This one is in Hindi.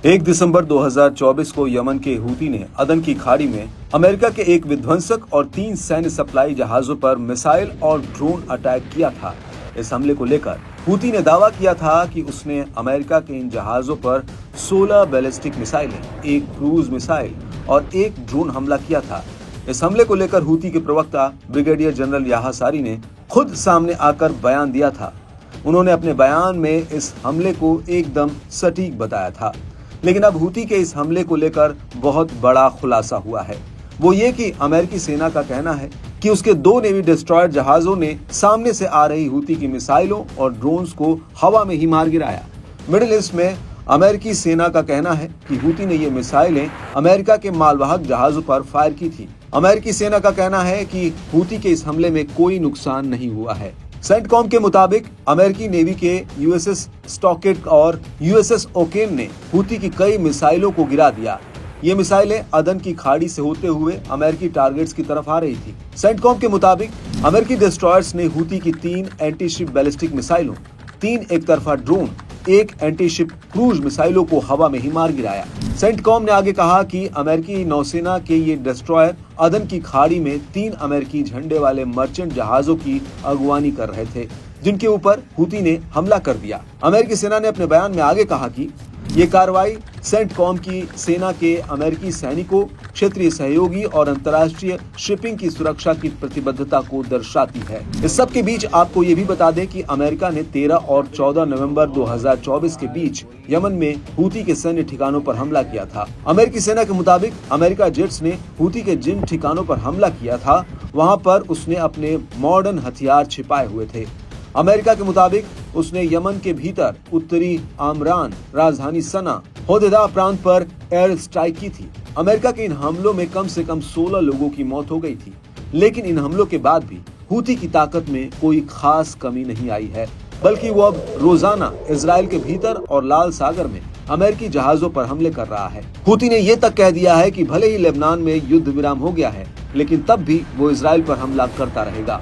1 दिसंबर 2024 को यमन के हूती ने अदन की खाड़ी में अमेरिका के एक विध्वंसक और 3 सैन्य सप्लाई जहाजों पर मिसाइल और ड्रोन अटैक किया था। इस हमले को लेकर हूती ने दावा किया था कि उसने अमेरिका के इन जहाजों पर 16 बैलिस्टिक मिसाइलें, एक क्रूज मिसाइल और एक ड्रोन हमला किया था। इस हमले को लेकर हूती के प्रवक्ता ब्रिगेडियर जनरल याह्या सारी ने खुद सामने आकर बयान दिया था। उन्होंने अपने बयान में इस हमले को एकदम सटीक बताया था। लेकिन अब हूती के इस हमले को लेकर बहुत बड़ा खुलासा हुआ है। वो ये कि अमेरिकी सेना का कहना है कि उसके 2 नेवी डिस्ट्रॉयर जहाजों ने सामने से आ रही हूती की मिसाइलों और ड्रोन्स को हवा में ही मार गिराया। मिडिल ईस्ट में अमेरिकी सेना का कहना है कि हूती ने ये मिसाइलें अमेरिका के मालवाहक जहाजों पर फायर की थी। अमेरिकी सेना का कहना है कि हूती के इस हमले में कोई नुकसान नहीं हुआ है। सेंटकॉम के मुताबिक अमेरिकी नेवी के यूएसएस स्टॉकेट और यूएसएस ओकेन ने हूती की कई मिसाइलों को गिरा दिया। ये मिसाइलें अदन की खाड़ी से होते हुए अमेरिकी टारगेट्स की तरफ आ रही थी। सेंटकॉम के मुताबिक अमेरिकी डिस्ट्रॉयर्स ने हूती की 3 एंटी-शिप बैलिस्टिक मिसाइलों, 3 एक तरफा ड्रोन, 1 एंटी-शिप क्रूज मिसाइलों को हवा में ही मार गिराया। सेंटकॉम ने आगे कहा कि अमेरिकी नौसेना के ये डिस्ट्रॉयर अदन की खाड़ी में 3 अमेरिकी झंडे वाले मर्चेंट जहाजों की अगवानी कर रहे थे, जिनके ऊपर हूती ने हमला कर दिया। अमेरिकी सेना ने अपने बयान में आगे कहा कि ये कार्रवाई सेंटकॉम की सेना के अमेरिकी सैनिकों, क्षेत्रीय सहयोगी और अंतर्राष्ट्रीय शिपिंग की सुरक्षा की प्रतिबद्धता को दर्शाती है। इस सब के बीच आपको ये भी बता दें कि अमेरिका ने 13 और 14 नवंबर 2024 के बीच यमन में हूती के सैन्य ठिकानों पर हमला किया था। अमेरिकी सेना के मुताबिक अमेरिका जेट्स ने हूती के जिन ठिकानों पर हमला किया था, वहाँ पर उसने अपने मॉडर्न हथियार छिपाए हुए थे। अमेरिका के मुताबिक उसने यमन के भीतर उत्तरी आमरान, राजधानी सना, होदेदा प्रांत पर एयर स्ट्राइक की थी। अमेरिका के इन हमलों में कम से कम 16 लोगों की मौत हो गई थी। लेकिन इन हमलों के बाद भी हूती की ताकत में कोई खास कमी नहीं आई है, बल्कि वो अब रोजाना इजराइल के भीतर और लाल सागर में अमेरिकी जहाजों पर हमले कर रहा है। हूती ने ये तक कह दिया है कि भले ही लेबनान में युद्ध विराम हो गया है, लेकिन तब भी वो इजराइल पर हमला करता रहेगा।